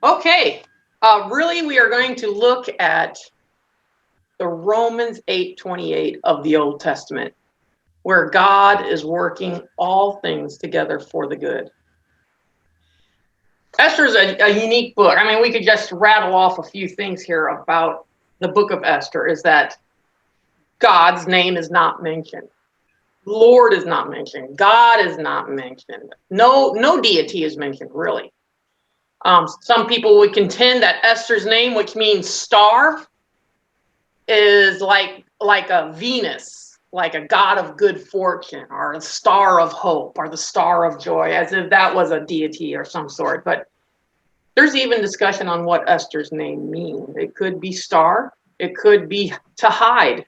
Okay, really we are going to look at the Romans 8:28 of the Old Testament, where God is working all things together for the good. Esther is a unique book. I mean, we could just rattle off a few things here about the book of Esther, is that God's name is not mentioned. Lord is not mentioned. God is not mentioned. No deity is mentioned, really. Some people would contend that Esther's name, which means star, is like a Venus, like a god of good fortune, or a star of hope, or the star of joy, as if that was a deity or some sort. But there's even discussion on what Esther's name means. It could be star. It could be to hide.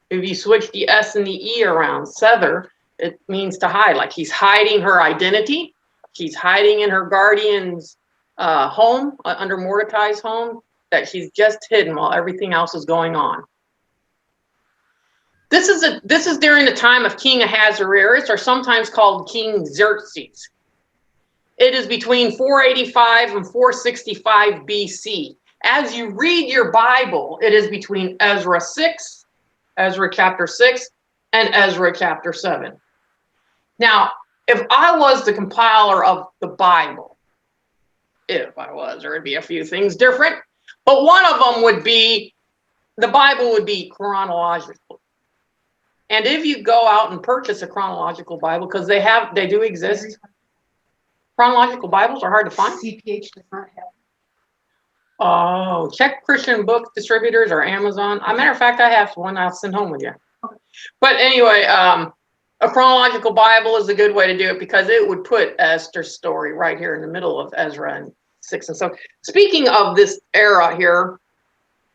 If you switch the S and the E around, Sether, it means to hide. Like she's hiding her identity. She's hiding in her guardian's home, under Mordecai's home, that she's just hidden while everything else is going on. This is during the time of King Ahasuerus, or sometimes called King Xerxes. It is between 485 and 465 BC. As you read your Bible, it is between Ezra chapter 6, and Ezra chapter 7. Now, if I was the compiler of the Bible, if I was, there would be a few things different, but one of them would be, the Bible would be chronological. And if you go out and purchase a chronological Bible, because they do exist, chronological Bibles are hard to find. CPH does not have. Oh, check Christian book distributors or Amazon. As a matter of fact, I have one I'll send home with you. But anyway, a chronological Bible is a good way to do it, because it would put Esther's story right here in the middle of Ezra and 6 and so. Speaking of this era here,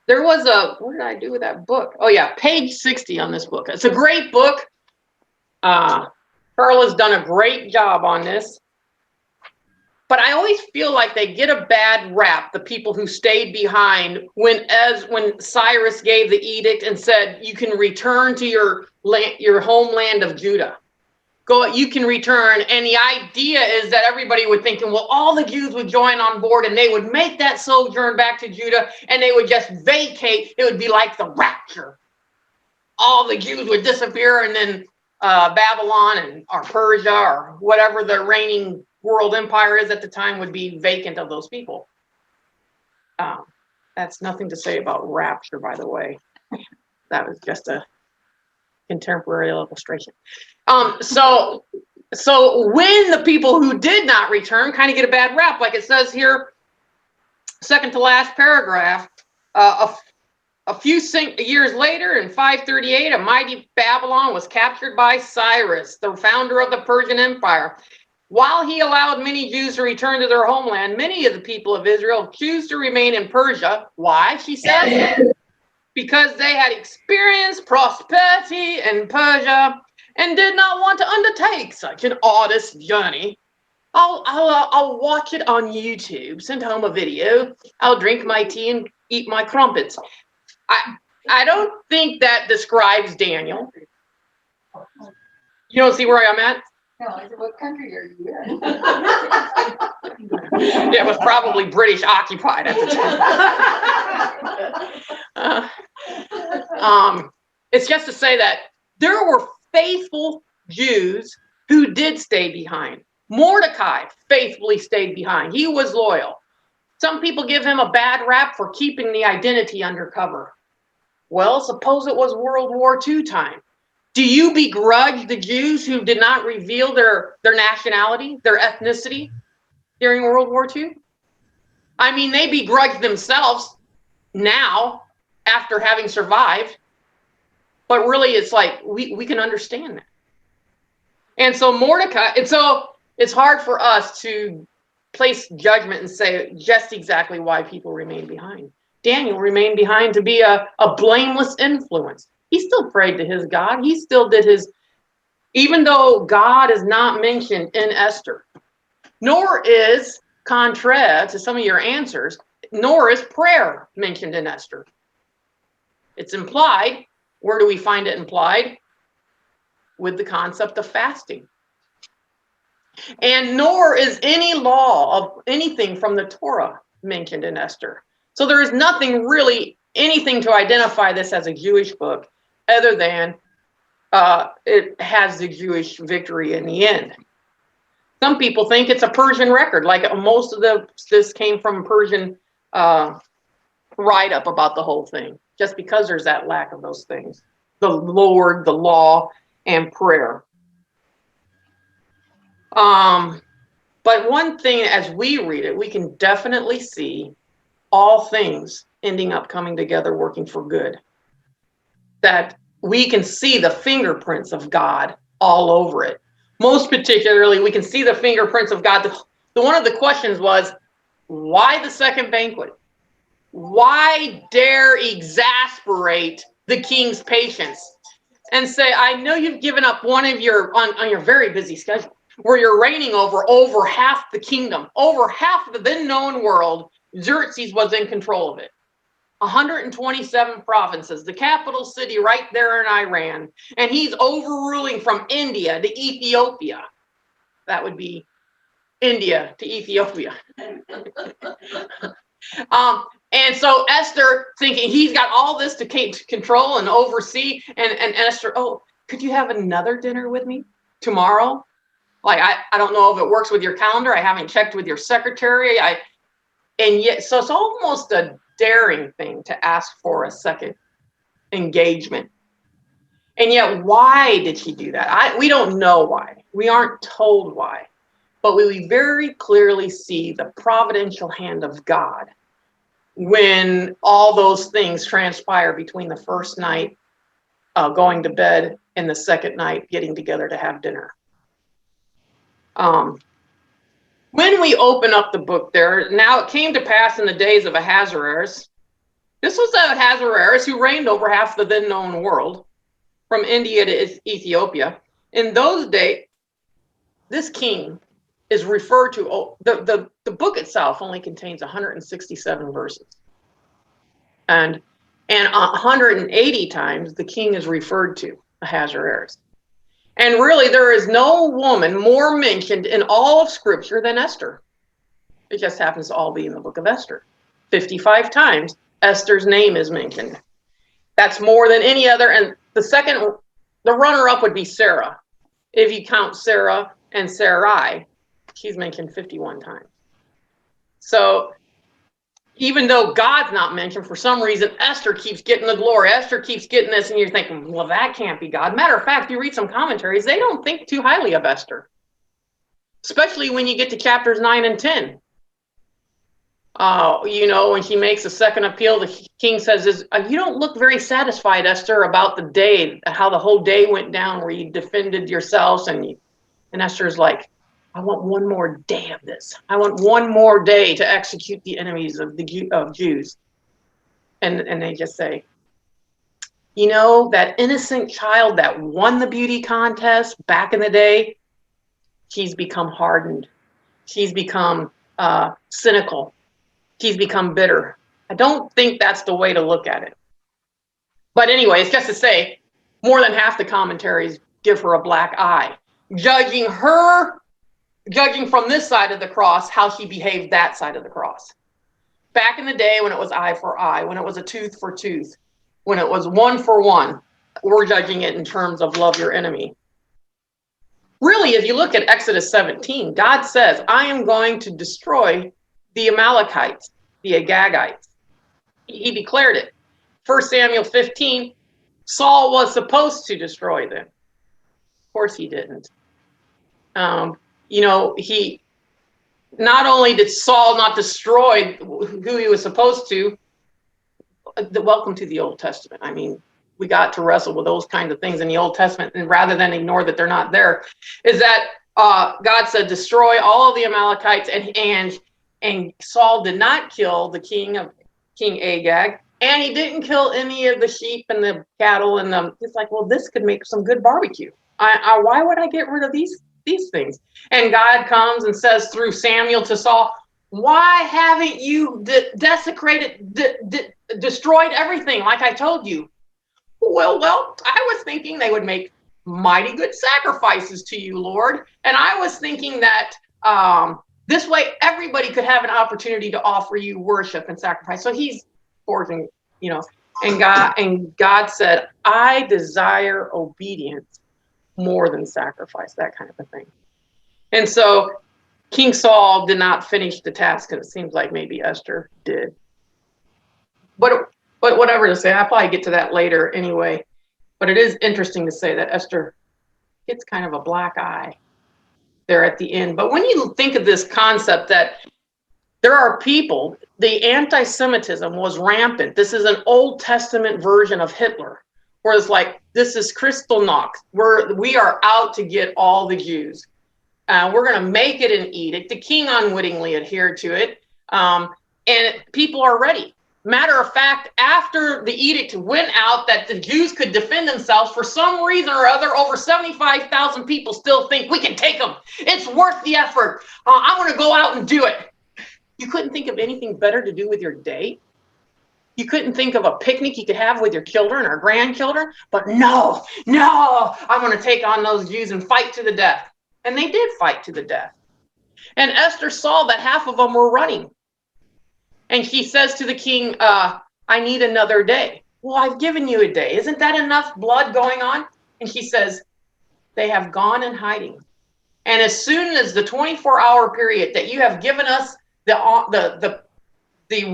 there was what did I do with that book? Oh yeah, page 60 on this book. It's a great book. Sharla's done a great job on this. But I always feel like they get a bad rap, the people who stayed behind when Cyrus gave the edict and said, you can return to your homeland of Judah. You can return. And the idea is that everybody would think, well, all the Jews would join on board and they would make that sojourn back to Judah and they would just vacate. It would be like the rapture. All the Jews would disappear, and then Babylon or Persia or whatever the reigning world empire is at the time would be vacant of those people. That's nothing to say about rapture, by the way. That was just a contemporary illustration. So when the people who did not return kind of get a bad rap, like it says here, second to last paragraph, a few years later, in 538, a mighty Babylon was captured by Cyrus, the founder of the Persian Empire. While he allowed many Jews to return to their homeland, many of the people of Israel choose to remain in Persia. Why, she says? Because they had experienced prosperity in Persia and did not want to undertake such an arduous journey. I'll watch it on YouTube, send home a video. I'll drink my tea and eat my crumpets. I don't think that describes Daniel. You don't see where I'm at? No, I said, what country are you in? It was probably British occupied at the time. It's just to say that there were faithful Jews who did stay behind. Mordecai faithfully stayed behind. He was loyal. Some people give him a bad rap for keeping the identity undercover. Well, suppose it was World War II time. Do you begrudge the Jews who did not reveal their nationality, their ethnicity during World War II? I mean, they begrudge themselves now after having survived. But really, it's like we can understand that. And so Mordecai, and so it's hard for us to place judgment and say just exactly why people remain behind. Daniel remained behind to be a blameless influence. He still prayed to his God. He still did his, even though God is not mentioned in Esther, nor is, contrary to some of your answers, nor is prayer mentioned in Esther. It's implied. Where do we find it implied? With the concept of fasting. And nor is any law of anything from the Torah mentioned in Esther. So there is nothing really, anything to identify this as a Jewish book other than it has the Jewish victory in the end. Some people think it's a Persian record, like most of this came from a Persian write-up about the whole thing, just because there's that lack of those things. The Lord, the law, and prayer. But one thing, as we read it, we can definitely see all things ending up coming together, working for good. That we can see the fingerprints of God all over it. Most particularly, we can see the fingerprints of God. One of the questions was, why the second banquet? Why dare exasperate the king's patience and say, I know you've given up one of your, on your very busy schedule, where you're reigning over half the kingdom, over half of the then known world. Xerxes was in control of it. 127 provinces, the capital city right there in Iran, and he's overruling from India to Ethiopia. That would be India to Ethiopia. And so Esther, thinking he's got all this to control and oversee, and Esther, oh, could you have another dinner with me tomorrow? Like, I don't know if it works with your calendar. I haven't checked with your secretary. And yet, so it's almost a daring thing to ask for a second engagement. And yet, why did she do that? We don't know why. We aren't told why. But we very clearly see the providential hand of God when all those things transpire between the first night going to bed and the second night getting together to have dinner. When we open up the book there, now it came to pass in the days of Ahasuerus. This was Ahasuerus who reigned over half the then known world, from India to Ethiopia. In those days, this king is referred to, the book itself only contains 167 verses. And 180 times the king is referred to, Ahasuerus. And really, there is no woman more mentioned in all of Scripture than Esther. It just happens to all be in the book of Esther. 55 times Esther's name is mentioned. That's more than any other. And the runner-up would be Sarah. If you count Sarah and Sarai, she's mentioned 51 times. So even though God's not mentioned, for some reason, Esther keeps getting the glory. Esther keeps getting this, and you're thinking, well, that can't be God. Matter of fact, you read some commentaries, they don't think too highly of Esther, especially when you get to chapters 9 and 10. When she makes a second appeal, the king says, you don't look very satisfied, Esther, about the day, how the whole day went down where you defended yourselves. And Esther's like, I want one more day of this. I want one more day to execute the enemies of Jews. And they just say, that innocent child that won the beauty contest back in the day, she's become hardened. She's become cynical. She's become bitter. I don't think that's the way to look at it. But anyway, it's just to say, more than half the commentaries give her a black eye, judging from this side of the cross how she behaved that side of the cross. Back in the day when it was eye for eye, when it was a tooth for tooth, when it was one for one, we're judging it in terms of love your enemy. Really, if you look at Exodus 17, God says, I am going to destroy the Amalekites, the Agagites. He declared it. 1 Samuel 15, Saul was supposed to destroy them. Of course he didn't. He not only did Saul not destroy who he was supposed to, welcome to the Old Testament. I mean, we got to wrestle with those kinds of things in the Old Testament, and rather than ignore that they're not there, is that God said, destroy all of the Amalekites, and Saul did not kill the King Agag, and he didn't kill any of the sheep and the cattle, and it's like, well, this could make some good barbecue. Why would I get rid of these things? And God comes and says through Samuel to Saul, why haven't you destroyed everything like I told you? Well, I was thinking they would make mighty good sacrifices to you, Lord. And I was thinking that This way, everybody could have an opportunity to offer you worship and sacrifice. So he's forging, and God said, I desire obedience more than sacrifice, that kind of a thing. And so King Saul did not finish the task, and it seems like maybe Esther did. But whatever to say, I'll probably get to that later anyway. But it is interesting to say that Esther gets kind of a black eye there at the end. But when you think of this concept that there are people, the anti-Semitism was rampant. This is an Old Testament version of Hitler, where it's like, this is Kristallnacht. We are out to get all the Jews. We're going to make it an edict. The king unwittingly adhered to it. And people are ready. Matter of fact, after the edict went out that the Jews could defend themselves, for some reason or other, over 75,000 people still think we can take them. It's worth the effort. I'm going to go out and do it. You couldn't think of anything better to do with your day? You couldn't think of a picnic you could have with your children or grandchildren? But no, I'm going to take on those Jews and fight to the death. And they did fight to the death. And Esther saw that half of them were running. And she says to the king, I need another day. Well, I've given you a day. Isn't that enough blood going on? And she says, they have gone in hiding. And as soon as the 24-hour period that you have given us the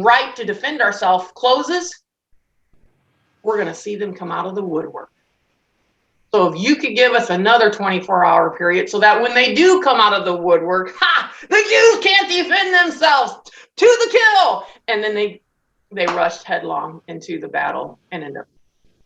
right to defend ourselves closes, we're going to see them come out of the woodwork. So if you could give us another 24-hour period so that when they do come out of the woodwork, the Jews can't defend themselves, to the kill. And then they rushed headlong into the battle and ended up.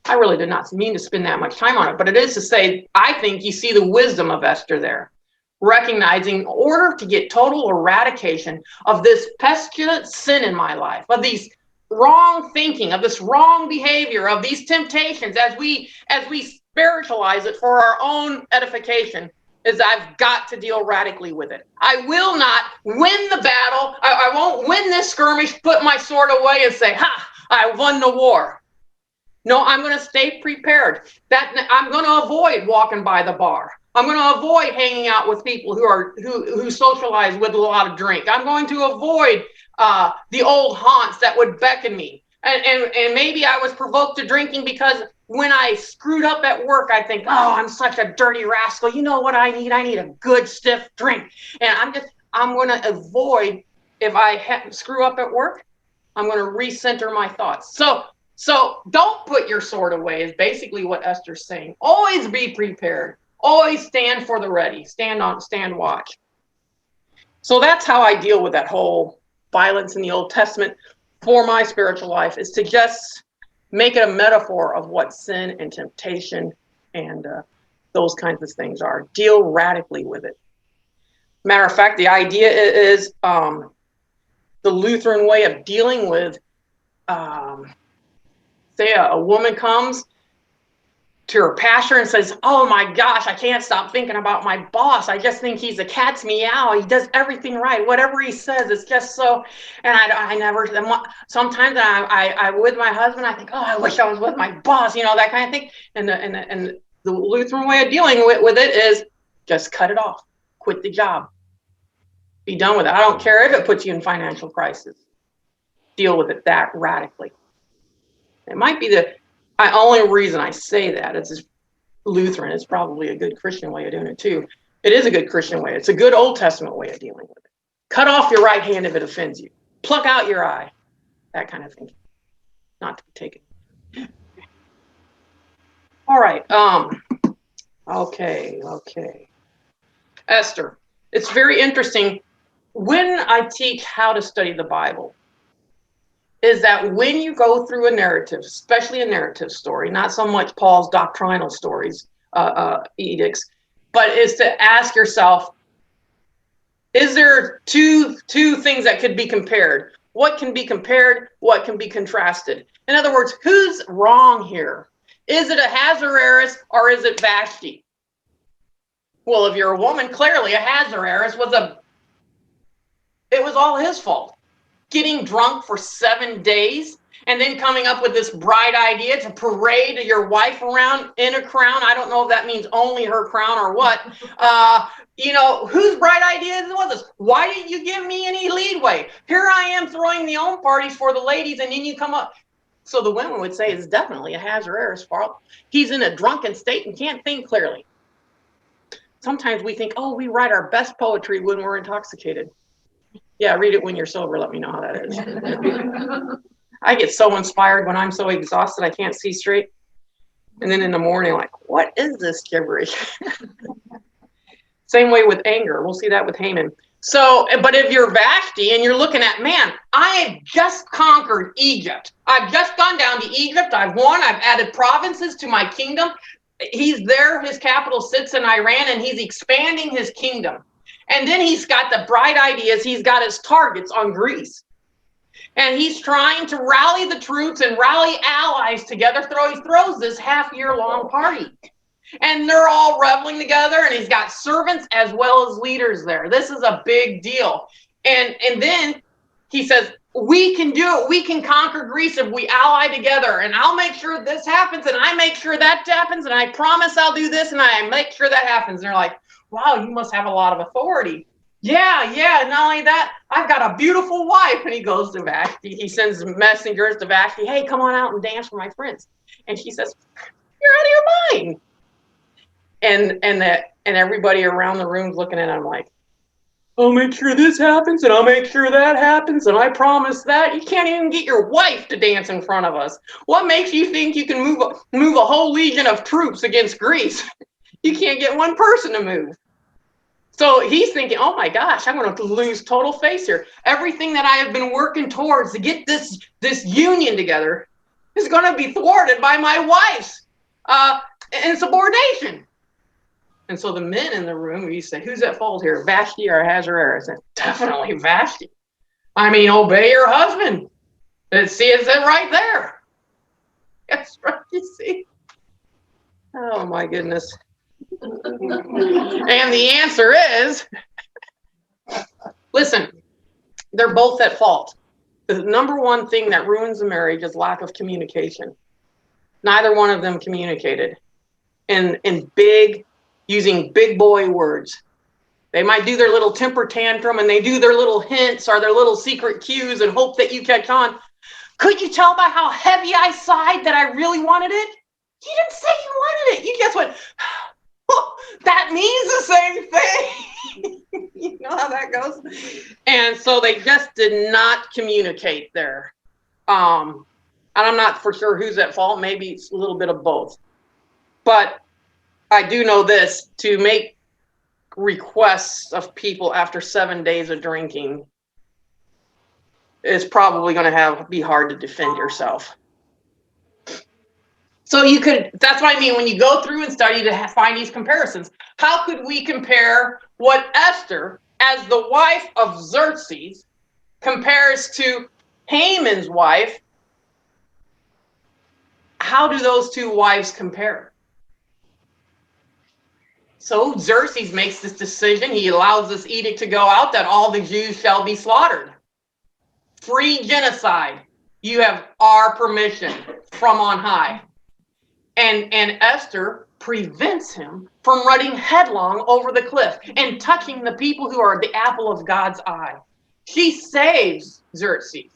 I really did not mean to spend that much time on it, but it is to say, I think you see the wisdom of Esther there, recognizing in order to get total eradication of this pestilent sin in my life, of these wrong thinking, of this wrong behavior, of these temptations, as we spiritualize it for our own edification, is I've got to deal radically with it. I will not win the battle. I won't win this skirmish, put my sword away and say, I won the war. No, I'm going to stay prepared. I'm going to avoid walking by the bar. I'm going to avoid hanging out with people who socialize with a lot of drink. I'm going to avoid the old haunts that would beckon me. And maybe I was provoked to drinking because when I screwed up at work, I think, I'm such a dirty rascal. You know what I need? I need a good stiff drink. And I'm going to avoid, if I screw up at work, I'm going to recenter my thoughts. So don't put your sword away is basically what Esther's saying. Always be prepared. Always stand for the ready. Stand watch. So that's how I deal with that whole violence in the Old Testament for my spiritual life, is to just make it a metaphor of what sin and temptation and those kinds of things are. Deal radically with it. Matter of fact, the idea is the Lutheran way of dealing with, say a woman comes to her pastor and says, oh my gosh, I can't stop thinking about my boss. I just think he's a cat's meow. He does everything right. Whatever he says, it's just so, and I never, sometimes I with my husband, I think, I wish I was with my boss, that kind of thing. And the Lutheran way of dealing with it is just cut it off, quit the job, be done with it. I don't care if it puts you in financial crisis. Deal with it that radically. It might be the only reason I say that is Lutheran is probably a good Christian way of doing it too. It is a good Christian way. It's a good Old Testament way of dealing with it. Cut off your right hand if it offends you. Pluck out your eye. That kind of thing. Not to be taken. All right. Okay. Esther. It's very interesting. When I teach how to study the Bible, is that when you go through a narrative, especially a narrative story, not so much Paul's doctrinal stories, edicts, but is to ask yourself, is there two things that could be compared? What can be compared? What can be contrasted? In other words, who's wrong here? Is it Ahasuerus or is it Vashti? Well, if you're a woman, clearly Ahasuerus it was all his fault. Getting drunk for 7 days And then coming up with this bright idea to parade your wife around in a crown. I don't know if that means only her crown or what. Whose bright idea was this? Why didn't you give me any leadway? Here I am throwing the own parties for the ladies, and then you come up. So the women would say it's definitely Ahasuerus' fault. He's in a drunken state and can't think clearly. Sometimes we think, oh, we write our best poetry when we're intoxicated. Yeah, read it when you're sober. Let me know how that is. I get so inspired when I'm so exhausted I can't see straight. And then in the morning, like, what is this gibberish? Same way with anger. We'll see that with Haman. So, but if you're Vashti and you're looking at, man, I have just conquered Egypt. I've just gone down to Egypt. I've won. I've added provinces to my kingdom. He's there. His capital sits in Iran, and he's expanding his kingdom. And then he's got the bright ideas. He's got his targets on Greece. And he's trying to rally the troops and rally allies together. He throws this half-year-long party. And they're all reveling together, and he's got servants as well as leaders there. This is a big deal. And then he says, we can do it. We can conquer Greece if we ally together. And I'll make sure this happens, and I make sure that happens, and I promise I'll do this, and I make sure that happens. And they're like, wow, you must have a lot of authority. Yeah. Not only that, I've got a beautiful wife. And he goes to Vashti. He sends messengers to Vashti. Hey, come on out and dance for my friends. And she says, you're out of your mind. And everybody around the room's looking at him like, I'll make sure this happens, and I'll make sure that happens, and I promise that. You can't even get your wife to dance in front of us. What makes you think you can move a whole legion of troops against Greece? You can't get one person to move. So he's thinking, oh my gosh, I'm going to lose total face here. Everything that I have been working towards to get this union together is going to be thwarted by my wife's insubordination. And so the men in the room, you say, who's at fault here, Vashti or Ahasuerus? And definitely Vashti. I mean, obey your husband. It's it right there. That's right, you see. Oh my goodness. And the answer is, listen, they're both at fault. The number one thing that ruins a marriage is lack of communication. Neither one of them communicated using big boy words. They might do their little temper tantrum, and they do their little hints or their little secret cues and hope that you catch on. Could you tell by how heavy I sighed that I really wanted it? You didn't say you wanted it. You just went, that means the same thing. You know how that goes? And so they just did not communicate there. And I'm not for sure who's at fault. Maybe it's a little bit of both. But I do know this, to make requests of people after 7 days of drinking is probably going to be hard to defend yourself. So that's what I mean, when you go through and study to find these comparisons, how could we compare what Esther, as the wife of Xerxes, compares to Haman's wife? How do those two wives compare? So Xerxes makes this decision. He allows this edict to go out that all the Jews shall be slaughtered. Free genocide. You have our permission from on high. And Esther prevents him from running headlong over the cliff and touching the people who are the apple of God's eye. She saves Xerxes.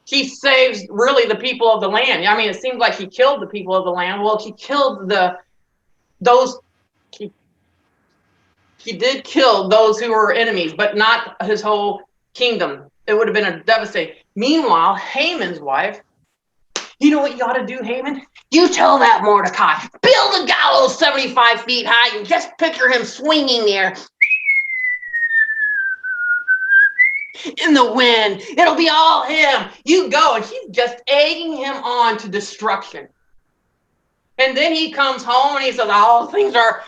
She saves really the people of the land. I mean, it seems like she killed the people of the land. Well, she killed He did kill those who were enemies, but not his whole kingdom. It would have been a devastating. Meanwhile, Haman's wife, you know what you ought to do, Haman? You tell that Mordecai, build a gallows 75 feet high and just picture him swinging there in the wind. It'll be all him. You go. And she's just egging him on to destruction. And then he comes home and he says, oh, things are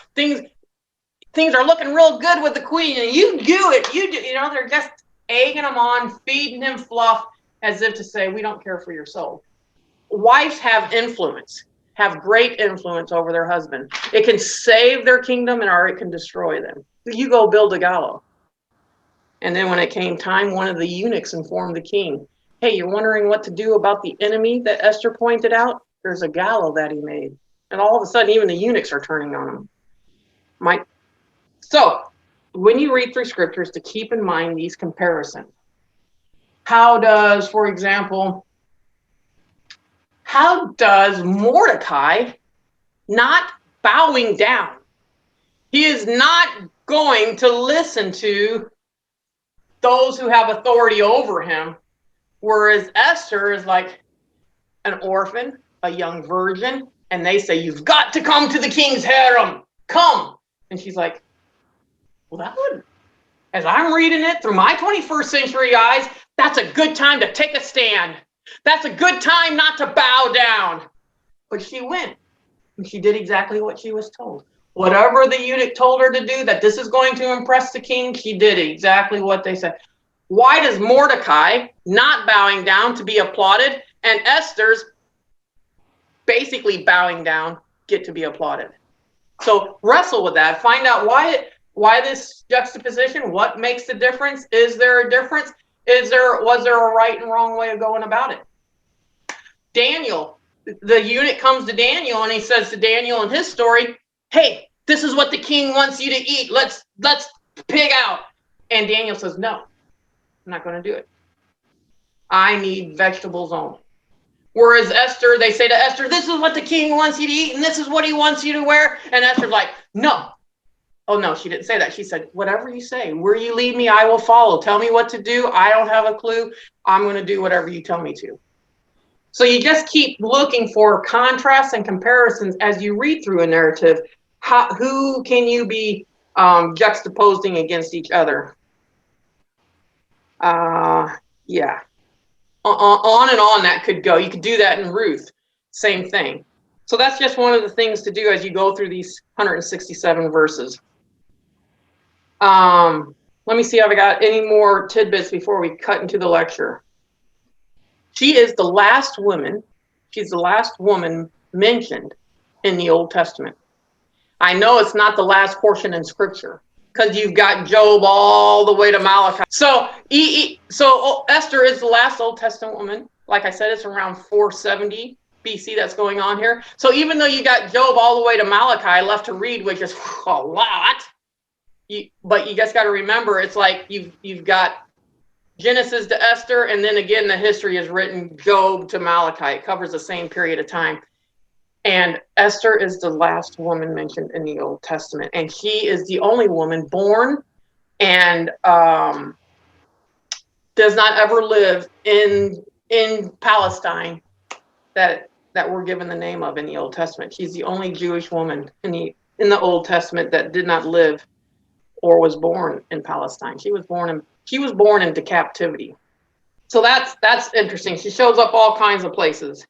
looking real good with the queen, and you do it. They're just egging him on, feeding him fluff, as if to say, we don't care for your soul. Wives have great influence over their husband. It can save their kingdom, or it can destroy them. You go build a gallows. And then when it came time, one of the eunuchs informed the king, Hey, you're wondering what to do about the enemy that Esther pointed out? There's a gallows that he made. And all of a sudden, even the eunuchs are turning on him. So, when you read through scriptures, to keep in mind these comparisons. How does Mordecai not bowing down? He is not going to listen to those who have authority over him, whereas Esther is like an orphan, a young virgin, and they say, you've got to come to the king's harem. Come. And she's like, well, that would, as I'm reading it through my 21st century eyes, that's a good time to take a stand. That's a good time not to bow down. But she went, and she did exactly what she was told. Whatever the eunuch told her to do, that this is going to impress the king, she did exactly what they said. Why does Mordecai, not bowing down to be applauded, and Esther's basically bowing down, get to be applauded? So wrestle with that. Find out why this juxtaposition. What makes the difference? Is there a difference? Was there a right and wrong way of going about it? Daniel, the eunuch comes to Daniel and he says to Daniel in his story, hey, this is what the king wants you to eat. Let's pig out. And Daniel says, no, I'm not going to do it. I need vegetables only. Whereas Esther, they say to Esther, this is what the king wants you to eat and this is what he wants you to wear. And Esther's like, no. Oh, no, she didn't say that. She said, whatever you say, where you lead me, I will follow. Tell me what to do. I don't have a clue. I'm going to do whatever you tell me to. So you just keep looking for contrasts and comparisons as you read through a narrative. Who can you be juxtaposing against each other? Yeah. On and on that could go. You could do that in Ruth. Same thing. So that's just one of the things to do as you go through these 167 verses. Let me see if I got any more tidbits before we cut into the lecture. She is the last woman. She's the last woman mentioned in the Old Testament. I know it's not the last portion in Scripture because you've got Job all the way to Malachi. So Esther is the last Old Testament woman. Like I said, it's around 470 BC that's going on here. So even though you got Job all the way to Malachi left to read, which is a lot, but you just got to remember, it's like you've got Genesis to Esther, and then again, the history is written Job to Malachi. It covers the same period of time. And Esther is the last woman mentioned in the Old Testament. And she is the only woman born and does not ever live in Palestine that we're given the name of in the Old Testament. She's the only Jewish woman in the Old Testament that did not live or was born in Palestine. She was born into captivity. So that's interesting. She shows up all kinds of places.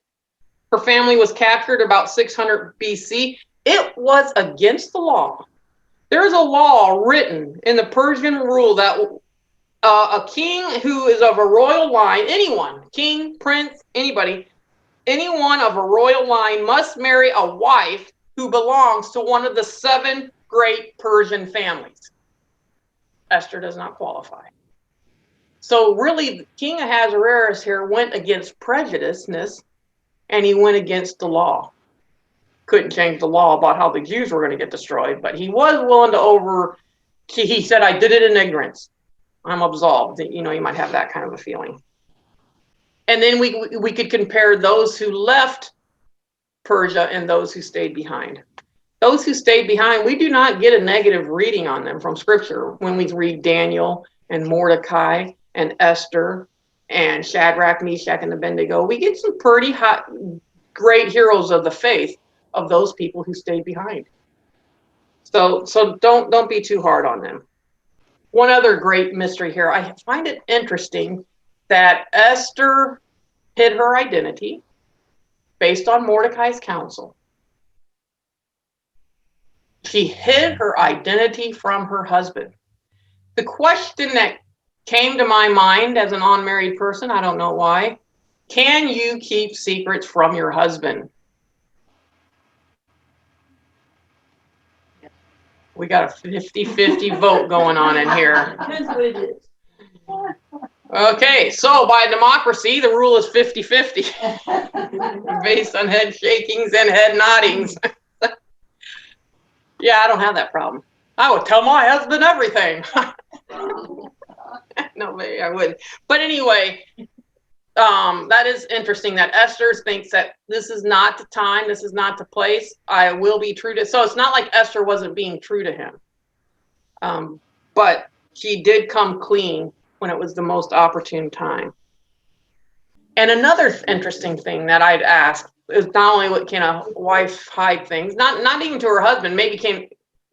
Her family was captured about 600 BC. It was against the law. There's a law written in the Persian rule that a king who is of a royal line, anyone, king, prince, anybody, anyone of a royal line must marry a wife who belongs to one of the 7 great Persian families. Esther does not qualify. So really, King Ahasuerus here went against prejudiceness, and he went against the law. Couldn't change the law about how the Jews were going to get destroyed, but he was willing to he said, I did it in ignorance. I'm absolved. You might have that kind of a feeling. And then we could compare those who left Persia and those who stayed behind. Those who stayed behind, we do not get a negative reading on them from Scripture when we read Daniel and Mordecai and Esther and Shadrach, Meshach, and Abednego. We get some pretty great heroes of the faith of those people who stayed behind. So don't be too hard on them. One other great mystery here. I find it interesting that Esther hid her identity based on Mordecai's counsel. She hid her identity from her husband. The question that came to my mind as an unmarried person, I don't know why, can you keep secrets from your husband? We got a 50-50 vote going on in here. Depends what it is. Okay, so by democracy, the rule is 50-50 based on head shakings and head noddings. Yeah, I don't have that problem. I would tell my husband everything. No, maybe I wouldn't. But anyway, that is interesting that Esther thinks that this is not the time, this is not the place. I will be true to. So it's not like Esther wasn't being true to him. But she did come clean when it was the most opportune time. And another interesting thing that I'd ask is not only what can a wife hide things, not even to her husband,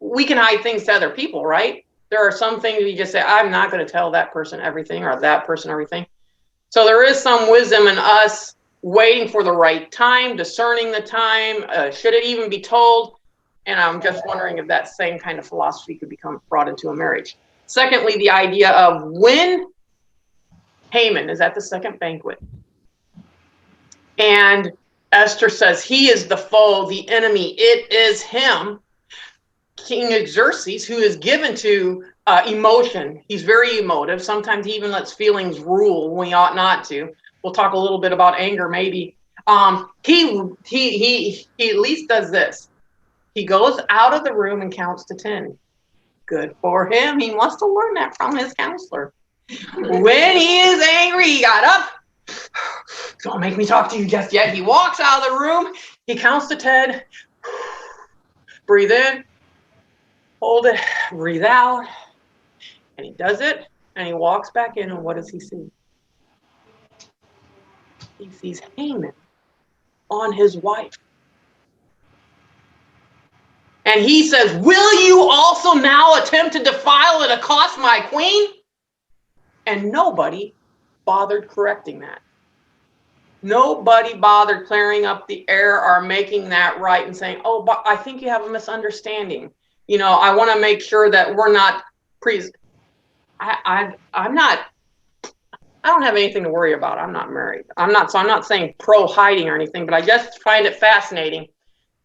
we can hide things to other people, right? There are some things you just say, I'm not going to tell that person everything or that person everything. So there is some wisdom in us waiting for the right time, discerning the time. Should it even be told? And I'm just wondering if that same kind of philosophy could become brought into a marriage. Secondly, the idea of when Haman is at the second banquet and Esther says he is the foe, the enemy, it is him. King Xerxes, who is given to emotion, he's very emotive. Sometimes he even lets feelings rule when he ought not to. We'll talk a little bit about anger, maybe. He at least does this. He goes out of the room and counts to 10. Good for him. He must have learned that from his counselor. When he is angry, he got up. Don't make me talk to you just yet. He walks out of the room. He counts to 10. Breathe in. Hold it. Breathe out. And he does it. And he walks back in. And what does he see? He sees Haman on his wife. And he says, will you also now attempt to defile and accost my queen? And nobody bothered correcting that. Nobody bothered clearing up the error or making that right and saying, oh, but I think you have a misunderstanding. You know, I want to make sure that we're not I don't have anything to worry about. I'm not married. So I'm not saying pro hiding or anything, but I just find it fascinating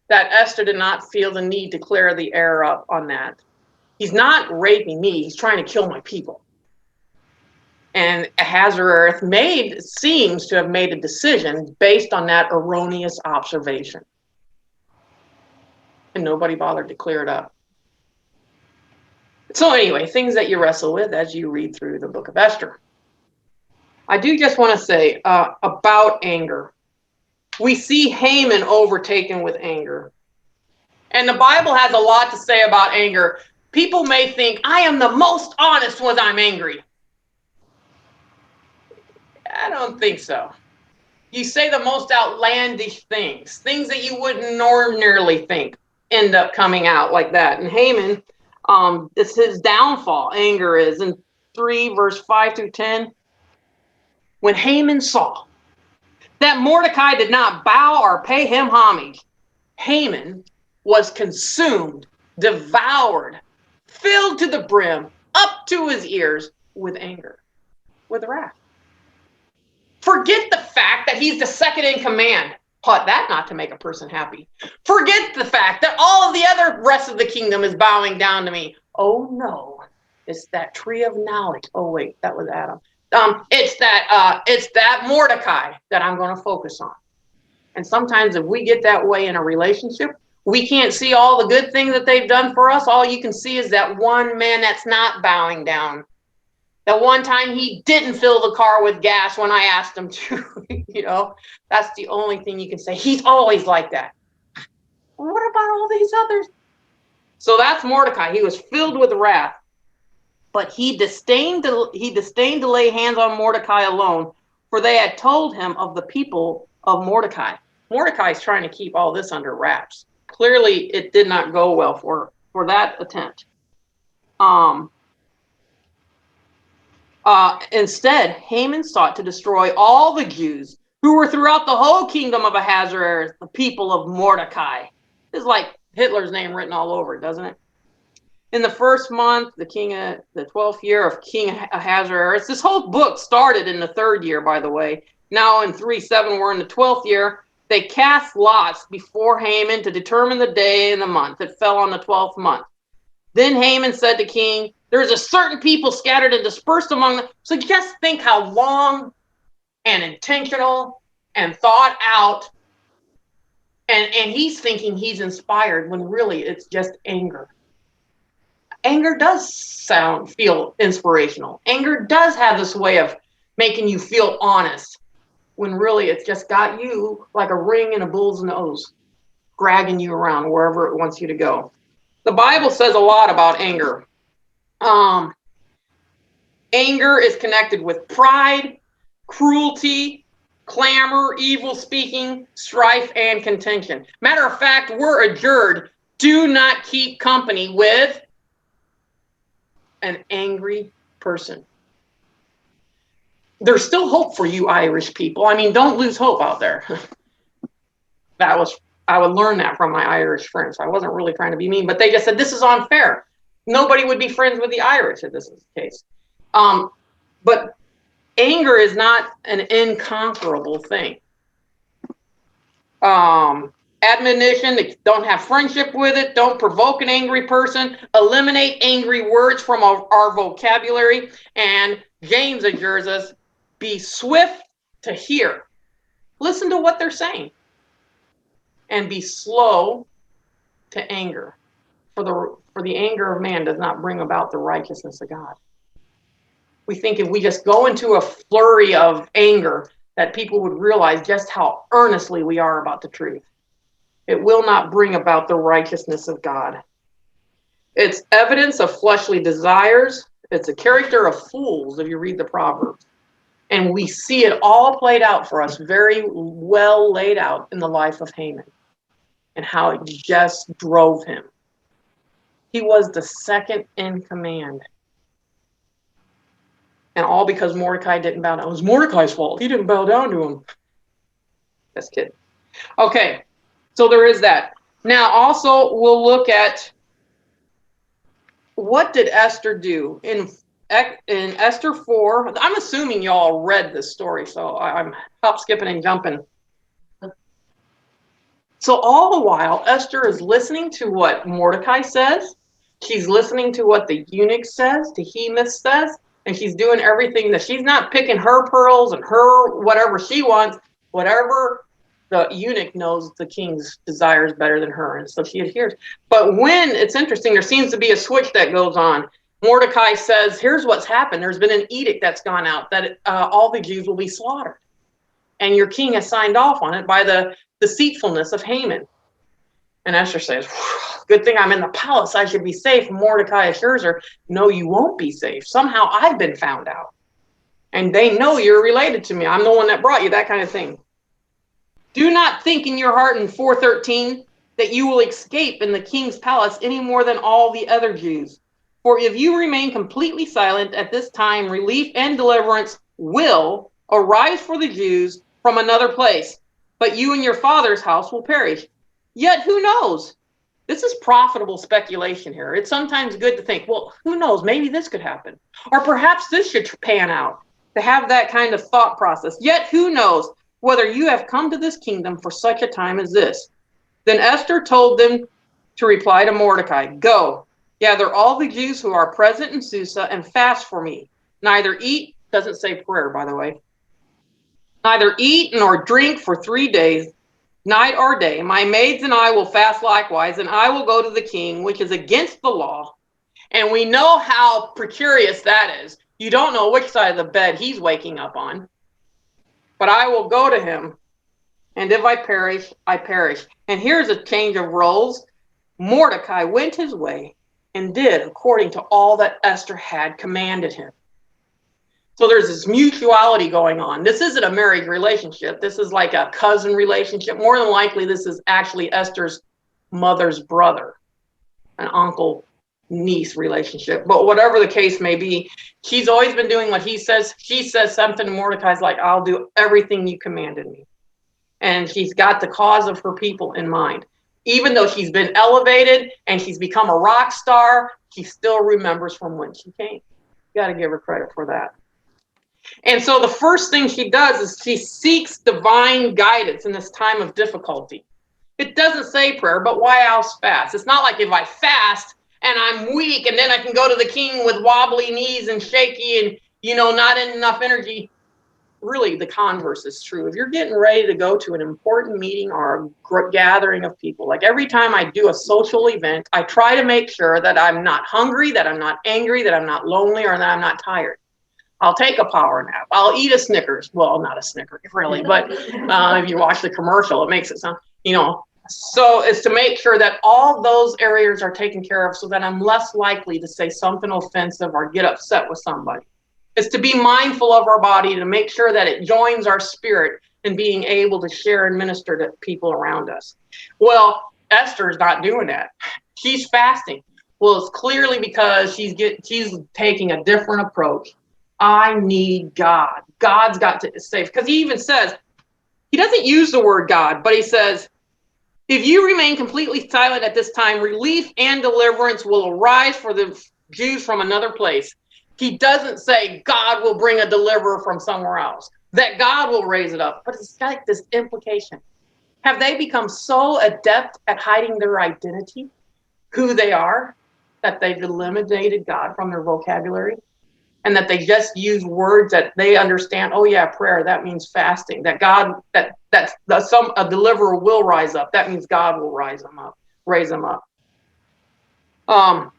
that Esther did not feel the need to clear the error up on that. He's not raping me. He's trying to kill my people. And Ahasuerus seems to have made a decision based on that erroneous observation. And nobody bothered to clear it up. So anyway, things that you wrestle with as you read through the book of Esther. I do just want to say about anger. We see Haman overtaken with anger. And the Bible has a lot to say about anger. People may think, I am the most honest when I'm angry. I don't think so. You say the most outlandish things that you wouldn't ordinarily think end up coming out like that. And Haman, it's his downfall, anger is. In 3 verse 5 through 10, when Haman saw that Mordecai did not bow or pay him homage, Haman was consumed, devoured, filled to the brim, up to his ears with anger, with wrath. Forget the fact that he's the second in command. Ought that not to make a person happy? Forget the fact that all of the other rest of the kingdom is bowing down to me. Oh no, it's that tree of knowledge. Oh wait, that was Adam. It's that Mordecai that I'm going to focus on. And sometimes if we get that way in a relationship, we can't see all the good things that they've done for us. All you can see is that one man that's not bowing down. That one time he didn't fill the car with gas when I asked him to. You know, that's the only thing you can say. He's always like that. What about all these others? So that's Mordecai. He was filled with wrath. But he disdained to lay hands on Mordecai alone, for they had told him of the people of Mordecai. Mordecai is trying to keep all this under wraps. Clearly, it did not go well for that attempt. Instead, Haman sought to destroy all the Jews who were throughout the whole kingdom of Ahasuerus, the people of Mordecai. It's like Hitler's name written all over it, doesn't it? In the first month, the 12th year of King Ahasuerus, this whole book started in the 3rd year, by the way. Now in 3:7, we're in the 12th year. They cast lots before Haman to determine the day and the month. It fell on the 12th month. Then Haman said to king, there's a certain people scattered and dispersed among them. So just think how long and intentional and thought out. And he's thinking he's inspired when really it's just anger. Anger does feel inspirational. Anger does have this way of making you feel honest when really it's just got you like a ring in a bull's nose, dragging you around wherever it wants you to go. The Bible says a lot about anger. Anger is connected with pride, cruelty, clamor, evil speaking, strife, and contention. Matter of fact, we're adjured, do not keep company with an angry person. There's still hope for you Irish people. I mean, don't lose hope out there. I would learn that from my Irish friends. I wasn't really trying to be mean, but they just said, this is unfair. Nobody would be friends with the Irish if this is the case. But anger is not an inconquerable thing. Admonition, don't have friendship with it. Don't provoke an angry person. Eliminate angry words from our vocabulary. And James adjures us, be swift to hear. Listen to what they're saying. And be slow to anger. For the anger of man does not bring about the righteousness of God. We think if we just go into a flurry of anger, that people would realize just how earnestly we are about the truth. It will not bring about the righteousness of God. It's evidence of fleshly desires. It's a character of fools, if you read the Proverbs. And we see it all played out for us, very well laid out in the life of Haman and how it just drove him. He was the second in command. And all because Mordecai didn't bow down. It was Mordecai's fault. He didn't bow down to him. Just kidding. Okay, so there is that. Now, also, we'll look at what did Esther do in Esther 4. I'm assuming y'all read this story, so I'm hop, skipping, and jumping. So all the while, Esther is listening to what Mordecai says. She's listening to what the eunuch says, Haman says. And she's doing everything that she's not picking her pearls and her whatever she wants, whatever the eunuch knows the king's desires better than her. And so she adheres. But when it's interesting, there seems to be a switch that goes on. Mordecai says, here's what's happened. There's been an edict that's gone out that all the Jews will be slaughtered. And your king has signed off on it by the deceitfulness of Haman. And Esther says, good thing I'm in the palace. I should be safe. Mordecai assures her, no, you won't be safe. Somehow I've been found out. And they know you're related to me. I'm the one that brought you, that kind of thing. Do not think in your heart in 4:13 that you will escape in the king's palace any more than all the other Jews. For if you remain completely silent at this time, relief and deliverance will arise for the Jews from another place. But you and your father's house will perish. Yet who knows? This is profitable speculation here. It's sometimes good to think, well, who knows? Maybe this could happen. Or perhaps this should pan out. To have that kind of thought process. Yet who knows whether you have come to this kingdom for such a time as this. Then Esther told them to reply to Mordecai, go, gather all the Jews who are present in Susa and fast for me. Neither eat, doesn't say prayer, by the way. Neither eat nor drink for 3 days. Night or day, my maids and I will fast likewise, and I will go to the king, which is against the law. And we know how precarious that is. You don't know which side of the bed he's waking up on. But I will go to him, and if I perish, I perish. And here's a change of roles. Mordecai went his way and did according to all that Esther had commanded him. So there's this mutuality going on. This isn't a married relationship. This is like a cousin relationship. More than likely, this is actually Esther's mother's brother, an uncle-niece relationship. But whatever the case may be, she's always been doing what he says. She says something, and Mordecai's like, I'll do everything you commanded me. And she's got the cause of her people in mind. Even though she's been elevated and she's become a rock star, she still remembers from when she came. You got to give her credit for that. And so the first thing she does is she seeks divine guidance in this time of difficulty. It doesn't say prayer, but why else fast? It's not like if I fast, and I'm weak, and then I can go to the king with wobbly knees and shaky and, not enough energy. Really, the converse is true. If you're getting ready to go to an important meeting or a gathering of people, like every time I do a social event, I try to make sure that I'm not hungry, that I'm not angry, that I'm not lonely, or that I'm not tired. I'll take a power nap. I'll eat a Snickers. Well, not a Snickers, really, but if you watch the commercial, it makes it sound, So it's to make sure that all those areas are taken care of so that I'm less likely to say something offensive or get upset with somebody. It's to be mindful of our body, to make sure that it joins our spirit in being able to share and minister to people around us. Well, Esther's not doing that. She's fasting. Well, it's clearly because she's taking a different approach. I need God. God's got to save. Because he even says, he doesn't use the word God, but he says, if you remain completely silent at this time, relief and deliverance will arise for the Jews from another place. He doesn't say God will bring a deliverer from somewhere else, that God will raise it up. But it's like this implication. Have they become so adept at hiding their identity, who they are, that they've eliminated God from their vocabulary? And that they just use words that they understand. Oh yeah, prayer, that means fasting. That God, a deliverer will rise up. That means God will raise them up.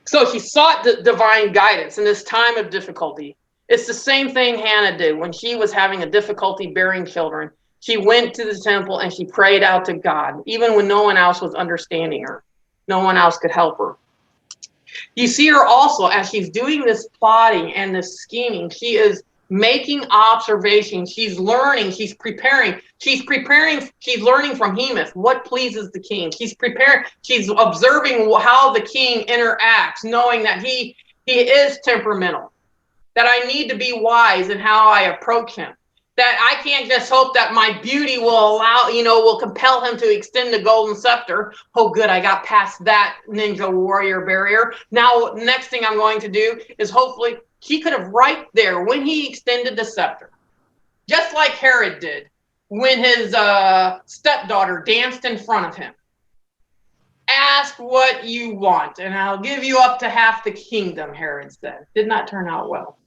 So she sought divine guidance in this time of difficulty. It's the same thing Hannah did when she was having a difficulty bearing children. She went to the temple and she prayed out to God, even when no one else was understanding her. No one else could help her. You see her also as she's doing this plotting and this scheming. She is making observations. She's learning. She's preparing. She's learning from Hemus what pleases the king. She's preparing. She's observing how the king interacts, knowing that he is temperamental, that I need to be wise in how I approach him. That I can't just hope that my beauty will compel him to extend the golden scepter. Oh, good, I got past that ninja warrior barrier. Now, next thing I'm going to do is hopefully he could have right there when he extended the scepter, just like Herod did when his stepdaughter danced in front of him. Ask what you want, and I'll give you up to half the kingdom, Herod said. Did not turn out well.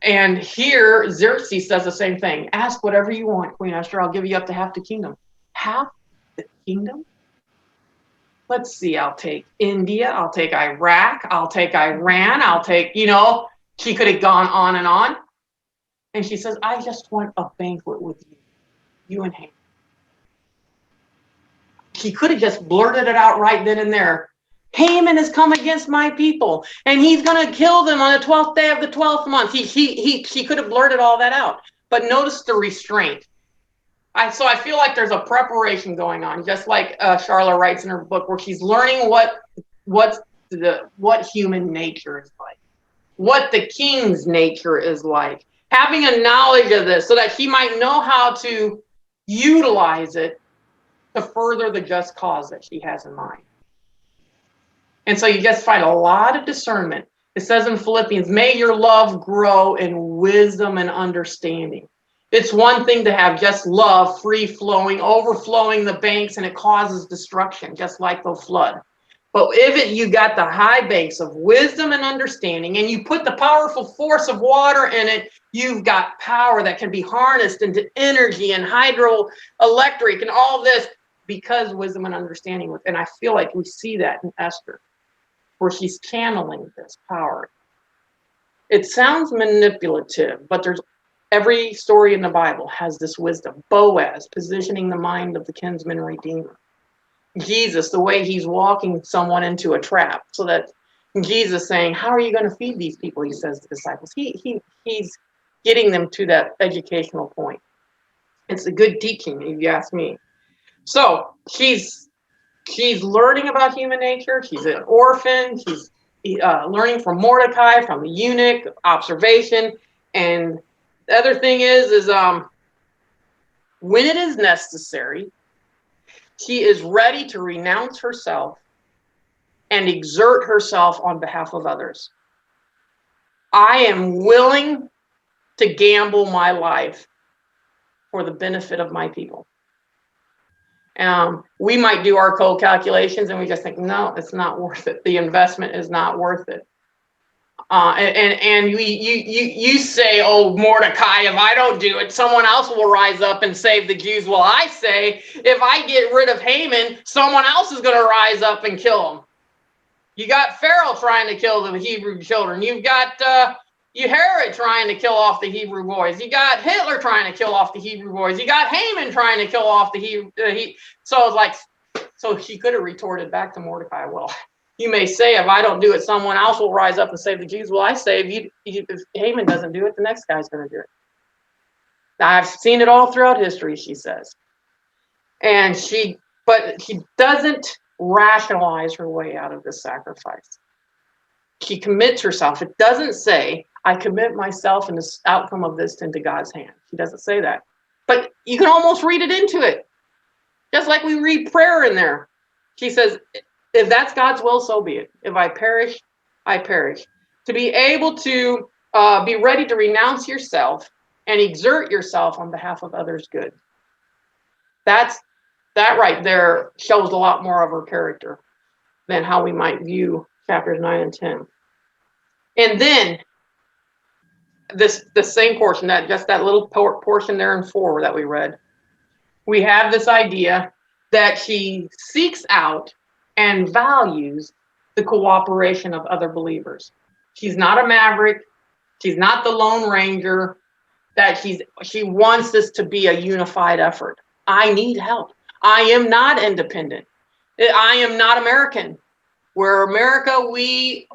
And here, Xerxes says the same thing. Ask whatever you want, Queen Esther. I'll give you up to half the kingdom. Half the kingdom? Let's see. I'll take India. I'll take Iraq. I'll take Iran. I'll take, she could have gone on and on. And she says, I just want a banquet with you and Haman. She could have just blurted it out right then and there. Haman has come against my people, and he's going to kill them on the 12th day of the 12th month. She could have blurted all that out. But notice the restraint. So I feel like there's a preparation going on, just like Sharla writes in her book, where she's learning what human nature is like, what the king's nature is like, having a knowledge of this so that she might know how to utilize it to further the just cause that she has in mind. And so you just find a lot of discernment. It says in Philippians, may your love grow in wisdom and understanding. It's one thing to have just love free flowing, overflowing the banks, and it causes destruction, just like the flood. But if you got the high banks of wisdom and understanding, and you put the powerful force of water in it, you've got power that can be harnessed into energy and hydroelectric and all this, because wisdom and understanding. And I feel like we see that in Esther, where she's channeling this power. It sounds manipulative, but every story in the Bible has this wisdom. Boaz positioning the mind of the kinsman redeemer. Jesus, the way he's walking someone into a trap, so that Jesus saying, how are you going to feed these people? He says to the disciples. He's getting them to that educational point. It's a good teaching, if you ask me. So she's learning about human nature. She's an orphan. She's learning from Mordecai, from the eunuch, observation. And the other thing is when it is necessary, she is ready to renounce herself and exert herself on behalf of others. I am willing to gamble my life for the benefit of my people. We might do our cold calculations and we just think, no, it's not worth it. The investment is not worth it. And you say, oh, Mordecai, if I don't do it, someone else will rise up and save the Jews. Well, I say, if I get rid of Haman, someone else is going to rise up and kill him. You got Pharaoh trying to kill the Hebrew children. You've got Herod trying to kill off the Hebrew boys. You got Hitler trying to kill off the Hebrew boys. You got Haman trying to kill off the Hebrew. So it's like, so she could have retorted back to Mordecai, well, you may say, if I don't do it, someone else will rise up and save the Jews. Well, I say, if Haman doesn't do it, the next guy's going to do it. I've seen it all throughout history, she says. But she doesn't rationalize her way out of this sacrifice. She commits herself. It doesn't say, I commit myself and the outcome of this into God's hand. She doesn't say that. But you can almost read it into it. Just like we read prayer in there. She says, if that's God's will, so be it. If I perish, I perish. To be able to be ready to renounce yourself and exert yourself on behalf of others' good. That right there shows a lot more of her character than how we might view chapters 9 and 10. And then the same portion, that little portion there in 4 that we read, we have this idea that she seeks out and values the cooperation of other believers. She's not a maverick. She's not the Lone Ranger. That she wants this to be a unified effort. I need help. I am not independent. I am not American. Where America, we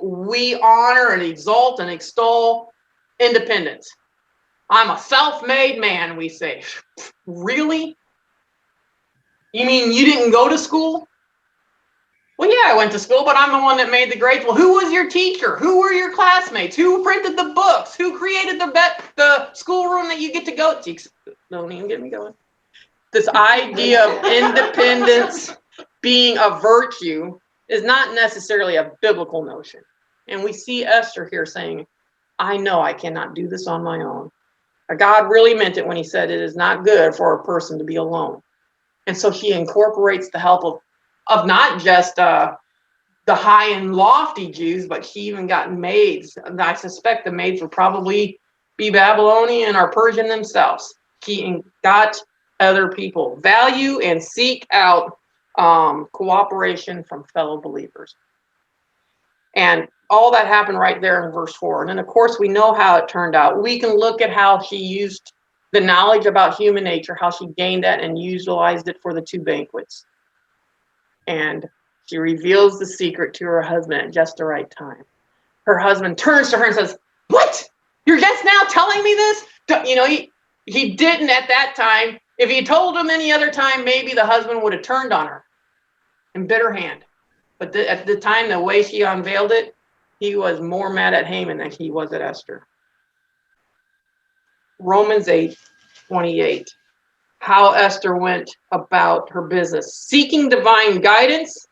honor and exalt and extol independence. I'm a self-made man, we say. Really? You mean you didn't go to school? Well, yeah, I went to school, but I'm the one that made the grades. Well, who was your teacher? Who were your classmates? Who printed the books? Who created the schoolroom that you get to go to? Don't even get me going. This idea of independence being a virtue is not necessarily a biblical notion. And we see Esther here saying, I know I cannot do this on my own. God really meant it when he said it is not good for a person to be alone. And so she incorporates the help of not just the high and lofty Jews, but she even got maids. And I suspect the maids would probably be Babylonian or Persian themselves. She got other people. Value and seek out cooperation from fellow believers. And all that happened right there in verse 4. And then, of course, we know how it turned out. We can look at how she used the knowledge about human nature, how she gained that and utilized it for the 2 banquets. And she reveals the secret to her husband at just the right time. Her husband turns to her and says, what? You're just now telling me this? You know, he didn't at that time. If he told him any other time, maybe the husband would have turned on her and bit her hand. But at the time, the way she unveiled it, he was more mad at Haman than he was at Esther. Romans 8:28. How Esther went about her business, seeking divine guidance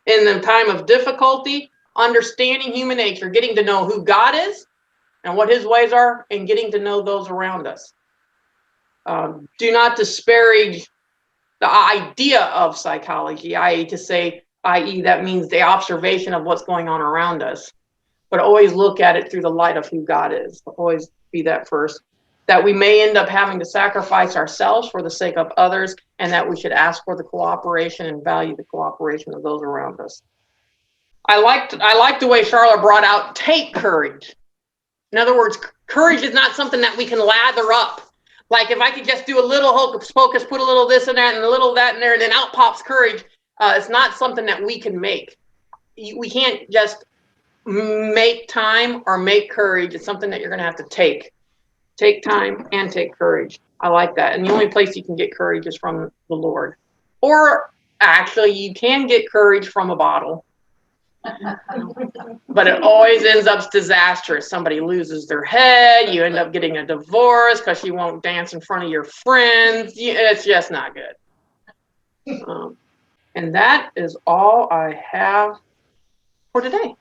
in the time of difficulty, understanding human nature, getting to know who God is and what his ways are, and getting to know those around us. Do not disparage the idea of psychology, i.e. to say, i.e. that means the observation of what's going on around us, but always look at it through the light of who God is. Always be that first. That we may end up having to sacrifice ourselves for the sake of others, and that we should ask for the cooperation and value the cooperation of those around us. I liked the way Sharla brought out, take courage. In other words, courage is not something that we can lather up. Like if I could just do a little hocus pocus, put a little this in there and a little that in there, and then out pops courage. It's not something that we can make. We can't just make time or make courage. It's something that you're going to have to take. Take time and take courage. I like that. And the only place you can get courage is from the Lord. Or actually, you can get courage from a bottle. But it always ends up disastrous. Somebody loses their head. You end up getting a divorce because you won't dance in front of your friends. It's just not good. And that is all I have for today.